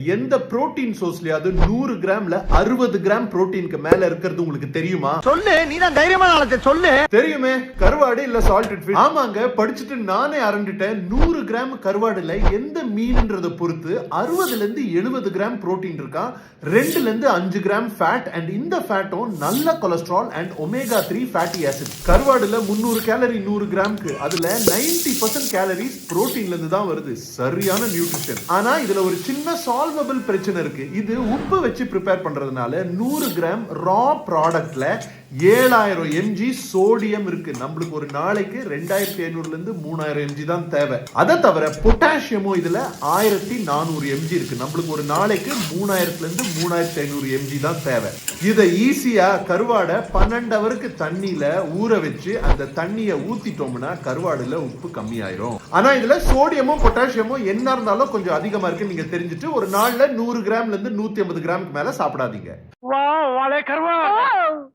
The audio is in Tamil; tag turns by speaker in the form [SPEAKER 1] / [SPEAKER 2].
[SPEAKER 1] எந்த புரோட்டீன் சோர்ஸ்லயாவது 100 கிராம்ல 60 கிராம் புரோட்டீனுக்கு மேல இருக்கிறது உங்களுக்கு தெரியுமா?
[SPEAKER 2] சொல்லு, நீ தான் தைரியமான ஆளத்தை சொல்லு.
[SPEAKER 1] தெரியுமே, கருவாடு இல்ல சால்டட் ஃபிஷ். ஆமாங்க, படிச்சுட்டு நானே அரண்டிட்டேன். 100 கிராம் கருவாடுல எந்த மீன்ன்றத பொறுத்து 60ல இருந்து 70 கிராம் புரோட்டீன் இருக்கா, 2ல இருந்து 5 கிராம் ஃபேட். அண்ட் இந்த ஃபேட்டும் நல்ல cholesterol and omega 3 fatty acid. கருவாடுல 300 கேலரி 100 கிராம்க்கு, அதுல 90% கேலரிஸ் புரோட்டீன்ல இருந்து தான் வருது. சரியான நியூட்ரிஷன். ஆனா இதுல ஒரு சின்ன சால்வபிள் பிரச்சனை இருக்கு. இது உப்பு வச்சு ப்ரிப்பேர் பண்றதுனால 100 கிராம் ரா ப்ராடக்ட்ல 7000 mg சோடியம் இருக்கு. நம்மளுக்கு ஒரு நாளைக்கு 2500ல இருந்து 3000 mg தான் தேவை. அதை தவிர பொட்டாசியமும் இதுல 1400 mg இருக்கு. நம்மளுக்கு ஒரு நாளைக்கு 3000ல இருந்து 3500 mg தான் தேவை. இதை ஈஸியா கருவாடை 12 ஹவருக்கு தண்ணியில ஊற வச்சு அந்த தண்ணியை ஊத்திட்டோம்னா கருவாடுல உப்பு கம்மியாயிரும். ஆனா இதுல சோடியமும் பொட்டாசியமும் என்ன இருந்தாலும் கொஞ்சம் அதிகமா இருக்கு. நீங்க தெரிஞ்சுட்டு ஒரு நாள்ல 100 கிராம்ல இருந்து 150 கிராமுக்கு மேல சாப்பிடாதீங்க.
[SPEAKER 2] வா வாழை கருவா.